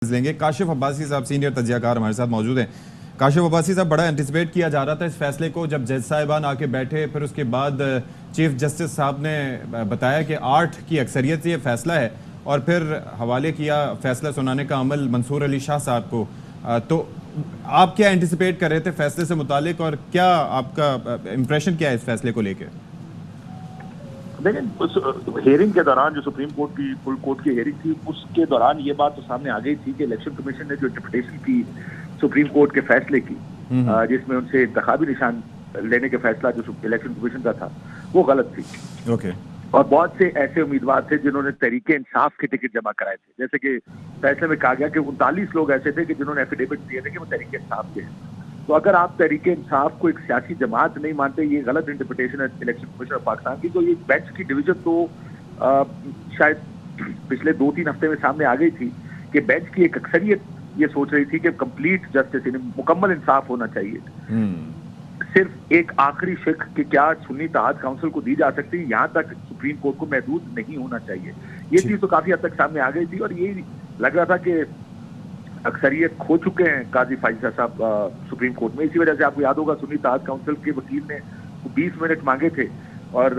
लेंगे। काशिफ अब्बासी साहब सीनियर तज्जियाकार हमारे साथ मौजूद हैं। काशिफ अब्बासी साहब, बड़ा एंटिसिपेट किया जा रहा था इस फैसले को जब जज साहिबान आके बैठे, फिर उसके बाद चीफ जस्टिस साहब ने बताया कि 8 की अक्सरियत से ये फैसला है और फिर हवाले किया फैसला सुनाने का अमल मंसूर अली शाह साहब को। तो आप क्या एंटिसिपेट कर रहे थे फैसले से मुतालिक और क्या आपका इंप्रेशन क्या है इस फैसले को लेकर? लेकिन उस हेयरिंग के दौरान जो सुप्रीम कोर्ट की फुल कोर्ट की हेयरिंग थी उसके दौरान ये बात तो सामने आ गई थी कि इलेक्शन कमीशन ने जो इंटरप्रिटेशन की सुप्रीम कोर्ट के फैसले की, जिसमें उनसे इंतखाबी निशान लेने के फैसला जो इलेक्शन कमीशन का था वो गलत थी। ओके। और बहुत से ऐसे उम्मीदवार थे जिन्होंने तहरीके इंसाफ के टिकट जमा कराए थे, जैसे कि फैसले में कहा गया कि 39 लोग ऐसे थे कि जिन्होंने एफिडेविट दिए थे कि वो तहरीके इंसाफ के हैं। तो अगर आप तहरीके इंसाफ को एक सियासी जमात नहीं मानते, ये गलत इंटरप्रिटेशन है इलेक्शन कमीशन ऑफ पाकिस्तान की, तो ये बेंच की डिवीजन तो शायद पिछले 2-3 हफ्ते में सामने आ गई थी कि बेंच की एक अक्सरियत ये सोच रही थी कि कंप्लीट जस्टिस यानी मुकम्मल इंसाफ होना चाहिए। सिर्फ एक आखिरी शिक कि क्या सुन्नी इत्तेहाद काउंसिल को दी जा सकती है, यहाँ तक सुप्रीम कोर्ट को महदूद नहीं होना चाहिए। ये चीज तो काफी हद तक सामने आ गई थी और ये लग रहा था कि अक्सरियत खो चुके हैं काजी फाइजा साहब सुप्रीम कोर्ट में। इसी वजह से आपको याद होगा सुन्नी इत्तेहाद काउंसिल के वकील ने 20 मिनट मांगे थे और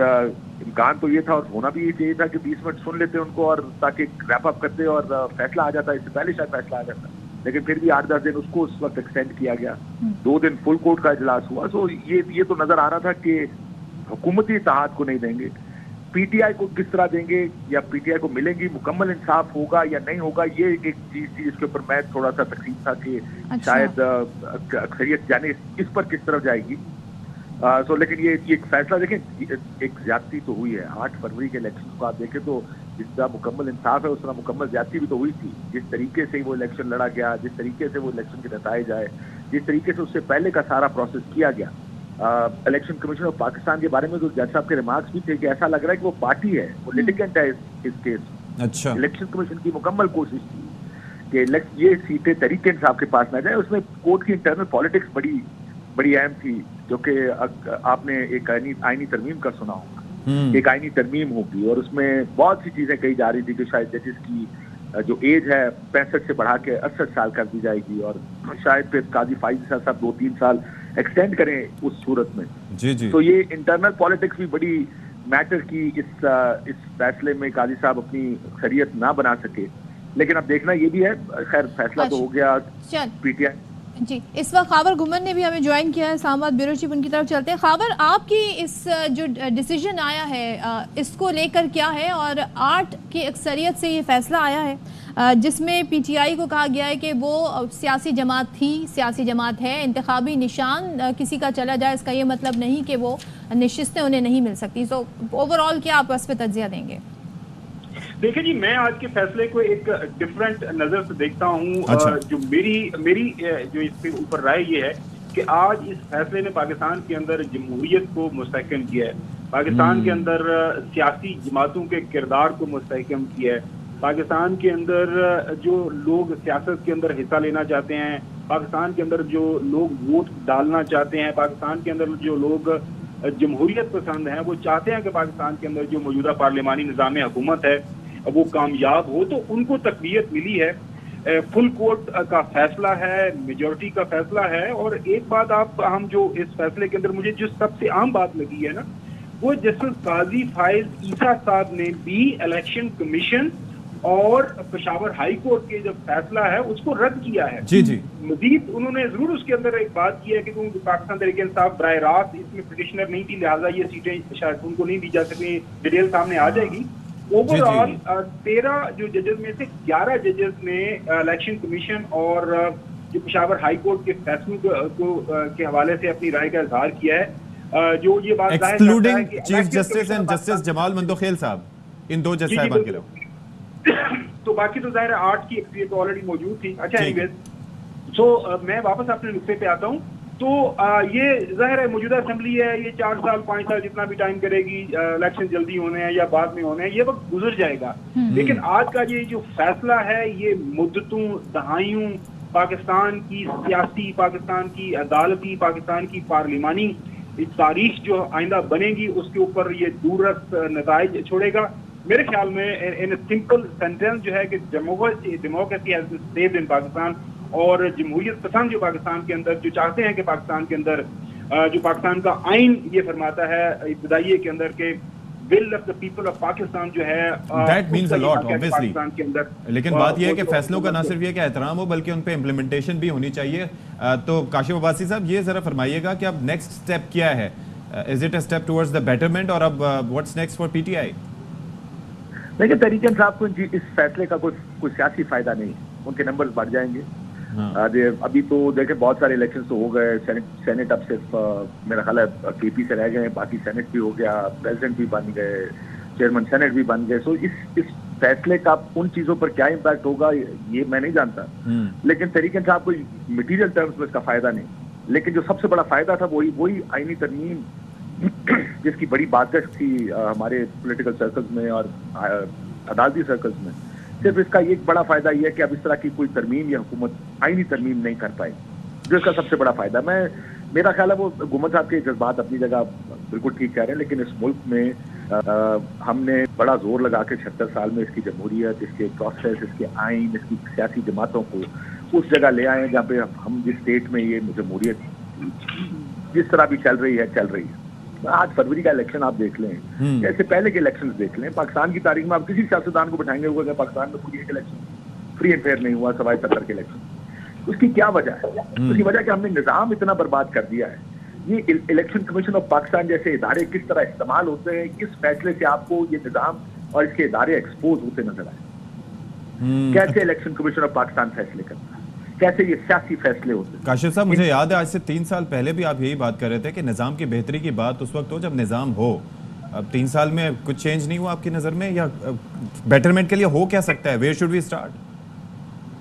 इम्कान तो ये था और होना भी ये चाहिए था कि 20 मिनट सुन लेते उनको और ताकि रैप अप करते और फैसला आ जाता। इससे पहले शायद फैसला आ जाता, लेकिन फिर भी 8-10 दिन उसको उस वक्त एक्सटेंड किया गया। 2 दिन फुल कोर्ट का इजलास हुआ। तो ये तो नजर आ रहा था कि हुकूमती इत्तेहाद को नहीं देंगे, पीटीआई को किस तरह देंगे या पीटीआई को मिलेंगी, मुकम्मल इंसाफ होगा या नहीं होगा, ये एक चीज थी जिसके ऊपर मैं थोड़ा सा तकलीफ था कि शायद अक्सरियत जाने इस पर किस तरफ जाएगी। लेकिन ये एक फैसला देखें, एक ज्यादती तो हुई है। 8 फरवरी के इलेक्शन को आप देखें तो जिस तरह मुकम्मल इंसाफ है उस तरह मुकम्मल ज्यादती भी तो हुई थी। जिस तरीके से वो इलेक्शन लड़ा गया, जिस तरीके से वो इलेक्शन के नताइज आए, जिस तरीके से उससे पहले का सारा प्रोसेस किया गया। इलेक्शन कमीशन ऑफ पाकिस्तान के बारे में तो जज साहब के रिमार्क्स भी थे कि ऐसा लग रहा है कि वो पार्टी है, वो लिटिगेंट है इस केस। अच्छा। इलेक्शन कमीशन की मुकम्मल कोशिश थी कि ये सीटें तरीके इंसाफ के पास ना जाए। उसमें कोर्ट की इंटरनल पॉलिटिक्स बड़ी अहम थी, जो कि आपने एक आईनी तरमीम का सुना होगा। एक आईनी तरमीम होगी और उसमें बहुत सी चीजें कही जा रही थी कि शायद जजेस की जो एज है 65 से बढ़ा के 68 साल कर दी जाएगी और शायद फिर काजी फाइजा साहब 2-3 साल एक्सटेंड करें उस सूरत में। जी। तो ये इंटरनल पॉलिटिक्स भी बड़ी मैटर की इस फैसले में काजी साहब अपनी अक्सरियत ना बना सके। लेकिन अब देखना ये भी है, खैर फैसला तो हो गया पीटीआई। जी, इस वक्त खाबर गुमन ने भी हमें ज्वाइन किया है इस्लामाबाद ब्यूरो चीफ, उनकी तरफ चलते हैं। खाबर, आपकी इस जो डिसीजन आया है इसको लेकर क्या है और 8 की अक्सरियत से ये फैसला आया है जिसमें पीटीआई को कहा गया है कि वो सियासी जमात थी, सियासी जमात है, इंतखाबी निशान किसी का चला जाए इसका ये मतलब नहीं कि वो नशिस्तें उन्हें नहीं मिल सकती। तो ओवरऑल क्या आप इस पर तज्जिया देंगे? देखिए जी, मैं आज के फैसले को एक डिफरेंट नजर से देखता हूँ। अच्छा। जो मेरी जो इसके ऊपर राय ये है कि आज इस फैसले ने पाकिस्तान के अंदर जमहूरियत को मुस्तहकम किया है, पाकिस्तान के अंदर सियासी जमातों के किरदार को मुस्तहकम किया है, पाकिस्तान के अंदर जो लोग सियासत के अंदर हिस्सा लेना चाहते हैं, पाकिस्तान के अंदर जो लोग वोट डालना चाहते हैं, पाकिस्तान के अंदर जो लोग जमहूरियत पसंद हैं, वो चाहते हैं कि पाकिस्तान के अंदर जो मौजूदा पार्लिमानी निज़ाम हुकूमत है वो कामयाब हो, तो उनको तकवीयत मिली है। फुल कोर्ट का फैसला है, मेजॉरिटी का फैसला है। और एक बात हम जो इस फैसले के अंदर मुझे जो सबसे आम बात लगी है ना, वो जस्टिस काजी फाइज ईसा साहब ने भी इलेक्शन कमीशन और पेशावर हाई कोर्ट के जो फैसला है उसको रद्द किया है। जी। मजीद उन्होंने जरूर उसके अंदर एक बात की है कि क्योंकि पाकिस्तान तहरीके इंसाफ बराह रास्त इसमें पिटिशनर नहीं थी, लिहाजा ये सीटें शायद उनको नहीं दी जा सकती। डिटेल सामने आ जाएगी। ओवरऑल 13 जो जजेस में से 11 जजेस ने इलेक्शन कमीशन और जो पेशावर हाई कोर्ट के फैसलों के हवाले से अपनी राय का इजहार किया है। जो ये बात excluding chief justice and justice Jamal Mandokhel साहब, इन 2 जज साहिबान के अलावा तो बाकी तो जाहिर है 8 की एक्सपीरियंस तो ऑलरेडी मौजूद थी। अच्छा, एनीवेज, मैं वापस अपने नुक्ते पे आता हूँ। तो ये जाहिर है मौजूदा असेंबली है, ये 4 साल 5 साल जितना भी टाइम करेगी, इलेक्शन जल्दी होने हैं या बाद में होने हैं, ये वक्त गुजर जाएगा। लेकिन आज का ये जो फैसला है ये मुद्दतों दहाइयों पाकिस्तान की सियासी, पाकिस्तान की अदालती, पाकिस्तान की पार्लिमानी तारीख जो आइंदा बनेगी उसके ऊपर ये दूररस नताइज छोड़ेगा। मेरे ख्याल में इन सिंपल सेंटेंस जो है कि democracy has been saved in Pakistan, और जमहूरियत पसंद जो पाकिस्तान के अंदर जो चाहते हैं कि पाकिस्तान के अंदर जो पाकिस्तान का आइन ये फरमाता है इब्तदाइये के अंदर के will of the people of Pakistan जो है that means a lot obviously Pakistan के अंदर। लेकिन बात यह है कि फैसलों का ना सिर्फ ये कि एहतराम हो बल्कि उन पे इम्प्लीमेंटेशन भी होनी चाहिए। तो काशिफ अब्बासी साहब ये जरा फरमाइएगा कि अब नेक्स्ट स्टेप क्या है, is it a step towards the betterment, और अब व्हाट्स नेक्स्ट फॉर पीटीआई? देखिए, तहरीक इंसाफ को इस फैसले का कोई सियासी फायदा नहीं, उनके नंबर्स बढ़ जाएंगे। अभी तो देखें बहुत सारे इलेक्शन तो हो गए, सेनेट अब सिर्फ मेरा ख्याल है केपी से रह गए, बाकी सेनेट भी हो गया, प्रेसिडेंट भी बन गए, चेयरमैन सेनेट भी बन गए। सो इस फैसले का उन चीजों पर क्या इम्पैक्ट होगा ये मैं नहीं जानता, लेकिन तहरीक इंसाफ को मटीरियल टर्म्स में इसका फायदा नहीं, लेकिन जो सबसे बड़ा फायदा था वही आईनी तरमीम जिसकी बड़ी बातचीत थी हमारे पॉलिटिकल सर्कल्स में और अदालती सर्कल्स में। सिर्फ इसका एक बड़ा फायदा यह है कि अब इस तरह की कोई तरमीम या हुकूमत आईनी तरमीम नहीं कर पाई, जो इसका सबसे बड़ा फायदा। मेरा ख्याल है वो गुमन साहब के जज्बात अपनी जगह बिल्कुल ठीक कह रहे हैं, लेकिन इस मुल्क में हमने बड़ा जोर लगा के 76 साल में इसकी जमहूरियत, इसके प्रोसेस, इसके आइन, इसकी सियासी जमातों को उस जगह ले आए जहाँ पे हम जिस स्टेट में ये जमहूरियत जिस तरह भी चल रही है। आज फरवरी का इलेक्शन आप देख लें, जैसे पहले के इलेक्शंस देख लें, पाकिस्तान की तारीख में आप किसी सियासतदान को बैठाएंगे अगर पाकिस्तान में कोई एक इलेक्शन फ्री एंड फेयर नहीं हुआ सवाए 70 के इलेक्शन, उसकी क्या वजह है? उसकी वजह कि हमने निजाम इतना बर्बाद कर दिया है। ये इलेक्शन कमीशन ऑफ पाकिस्तान जैसे इदारे किस तरह इस्तेमाल होते हैं, इस फैसले से आपको ये निजाम और इसके इदारे एक्सपोज होते नजर आए। कैसे इलेक्शन कमीशन ऑफ पाकिस्तान फैसले करता है, कैसे ये सियासी फैसले होते हैं। काशिफ साहब, मुझे याद है आज से 3 साल पहले भी आप यही बात कर रहे थे कि निज़ाम की बेहतरी की बात उस वक्त हो जब निज़ाम हो। अब 3 साल में कुछ चेंज नहीं हुआ आपकी नज़र में, या बेटरमेंट के लिए हो क्या सकता है? Where should we start?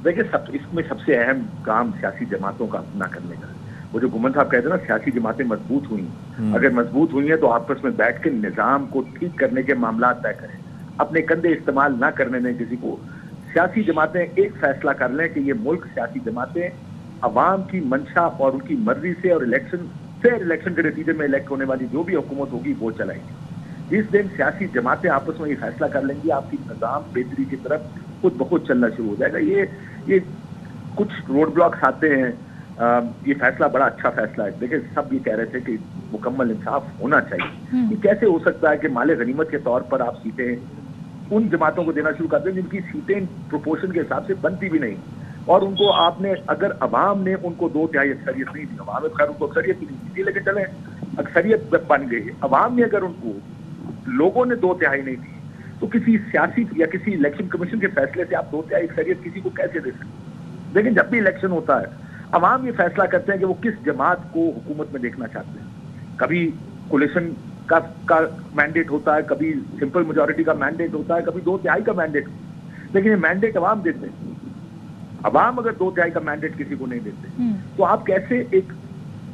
देखिए, इसमें सबसे अहम काम सियासी जमातों का अपना करने का। वो जो गुमन साहब कहते हैं ना, सियासी जमातें मजबूत हुई, अगर मजबूत हुई हैं तो आपस में बैठ के निजाम को ठीक करने के मामला तय करें, अपने कंधे इस्तेमाल ना करने दें किसी को। सियासी जमातें एक फैसला कर लें कि ये मुल्क सियासी जमातें अवाम की मंशा और उनकी मर्जी से और फेयर इलेक्शन के नतीजे में इलेक्ट होने वाली जो भी हुकूमत होगी वो चलाएंगी। जिस दिन सियासी जमातें आपस में ये फैसला कर लेंगी, आपकी निजाम बेहतरी की तरफ खुद ब खुद चलना शुरू हो जाएगा। ये कुछ रोड ब्लॉक्स आते हैं, ये फैसला बड़ा अच्छा फैसला है। देखिए, सब ये कह रहे थे कि मुकम्मल इंसाफ होना चाहिए। ये कैसे हो सकता है कि माले गनीमत के तौर पर आप सीटें उन जमातों को देना शुरू कर दें जिनकी सीटें प्रोपोर्शन के हिसाब से बनती भी नहीं, और उनको आपने अगर अवाम ने उनको 2/3 अक्सरियत नहीं दी, अवाम खैर उनको अक्सरियत भी नहीं दी, लेकिन चले अक्सरियत बन गई, अवाम ने अगर उनको लोगों ने 2/3 नहीं दी, तो किसी सियासी या किसी इलेक्शन कमीशन के फैसले से आप 2/3 अक्सरियत किसी को कैसे दे सकते? लेकिन जब भी इलेक्शन होता है, अवाम ये फैसला करते हैं कि वो किस जमात को हुकूमत में देखना चाहते हैं। कभी कोलिशन का मैंडेट होता है, कभी सिंपल मेजॉरिटी का मैंडेट होता है, कभी 2/3 का मैंडेट, लेकिन ये मैंडेट अवाम देते हैं। अवाम अगर 2/3 का मैंडेट किसी को नहीं देते, तो आप कैसे एक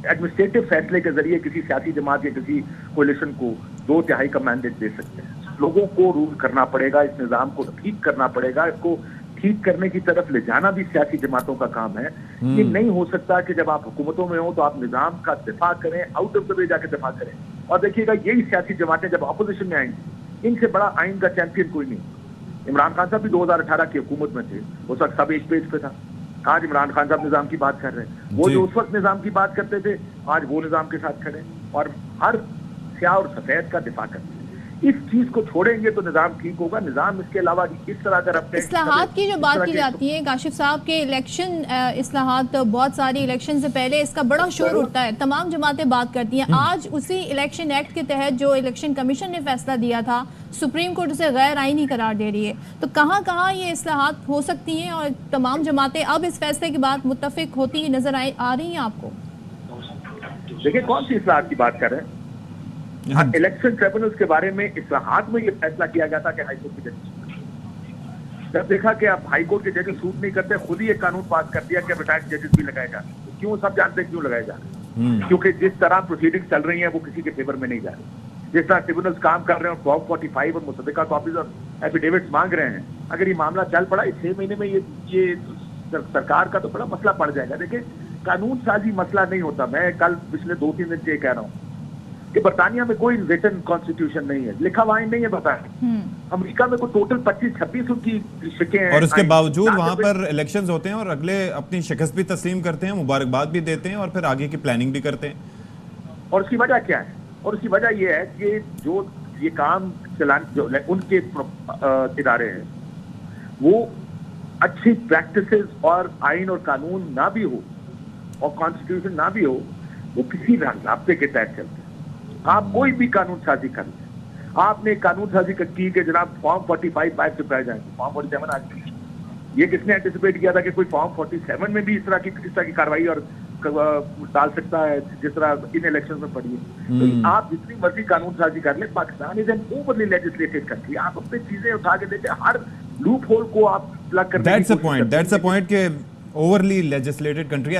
एडमिनिस्ट्रेटिव फैसले के जरिए किसी सियासी जमात या किसी कोलिशन को 2/3 का मैंडेट दे सकते हैं? लोगों को रूल करना पड़ेगा, इस निजाम को ठीक करना पड़ेगा, इसको ठीक करने की तरफ ले जाना भी सियासी जमातों का काम है। ये नहीं हो सकता कि जब आप हुकूमतों में हो तो आप निजाम का दिफा करें, आउट ऑफ द वे जाके दिफा करें। और देखिएगा, यही सियासी जमातें जब अपोजिशन में आएंगी, इनसे बड़ा आइन का चैंपियन कोई नहीं। इमरान खान साहब भी 2018 की हुकूमत में थे, उस वक्त सब एक पेज पे था। आज इमरान खान साहब निजाम की बात कर रहे हैं, वो जो उस वक्त निजाम की बात करते थे आज वो निजाम के साथ खड़े और हर स्याह और सफेद का दिफा करते हैं। इस चीज को छोड़ेंगे तो निजाम ठीक होगा। निजाम इसके अलावा इस तरह अगर अपने इस्लाहात की जो बात की जाती है काशिफ साहब के इलेक्शन इस्लाहात, बहुत सारी इलेक्शन से पहले इसका बड़ा शोर उठता है, तमाम जमातें बात करती हैं। आज उसी इलेक्शन एक्ट के तहत जो इलेक्शन कमीशन ने फैसला दिया था, सुप्रीम कोर्ट उसे गैर आईनी करार दे रही है। तो कहाँ कहाँ ये इस्लाहात हो सकती हैं और तमाम जमातें अब इस फैसले के बाद मुत्तफिक होती नजर आ रही हैं आपको? देखिए, कौन सी इस्लाहात की बात कर रहे हैं? इलेक्शन ट्रिब्यूनल्स के बारे में इस्लाहात में ये फैसला किया गया था कि हाईकोर्ट के जजेस, जब देखा कि अब हाईकोर्ट के जजेस सूट नहीं करते, खुद ही एक कानून पास कर दिया कि रिटायर्ड जजेस भी लगाए जा रहे हैं। क्यों? सब जानते हैं क्यों लगाए जा रहे हैं, क्योंकि जिस तरह प्रोसीडिंग्स चल रही हैं वो किसी के फेवर में नहीं जा रही। जिस तरह ट्रिब्यूनल्स काम कर रहे हैं, फॉर्म 45 और मुसद्दका कॉपीज और एफिडेविट्स मांग रहे हैं, अगर ये मामला चल पड़ा 6 महीने में, ये सरकार का तो बड़ा मसला पड़ जाएगा। देखिए, कानून साजी मसला नहीं होता। मैं कल पिछले 2-3 दिन से कह रहा हूँ, कि बरतानिया में कोई रिटन कॉन्स्टिट्यूशन नहीं है, लिखा हुआ आइन नहीं है बरतानिया। अमेरिका में कोई टोटल 25-26 उनकी शिकें हैं, और उसके आइन। बावजूद यहाँ वहां पे- पर इलेक्शंस होते हैं और अगले अपनी शिकस्त भी तस्लीम करते हैं, मुबारकबाद भी देते हैं और फिर आगे की प्लानिंग भी करते हैं। और उसकी वजह क्या है? और उसकी वजह यह है कि जो ये काम चलाने जो उनके इदारे हैं वो अच्छी प्रैक्टिसेस और आइन और कानून ना भी हो और कॉन्स्टिट्यूशन ना भी हो, वो किसी रास्ते के तहत चलते हैं। आप कोई भी कानून साजी कर लें, आपने कानून साजी की कि जनाब फॉर्म 45 चुकाए जाएंगे, फॉर्म 47 आज भी, ये किसने एंटिसिपेट किया था कि कोई फॉर्म 47 में भी इस तरह की कार्रवाई और डाल सकता है जिस तरह इन इलेक्शन में पड़ी है। तो आप जितनी मर्जी कानून साजी कर लें, Pakistan is an overly legislated country. आप अपनी चीजें उठा के देते, हर लूप होल को आप प्लग करने की दैट्स अ कोशिश करते हैं। पॉइंट के ओवरली लेजिस्लेटेड कंट्री।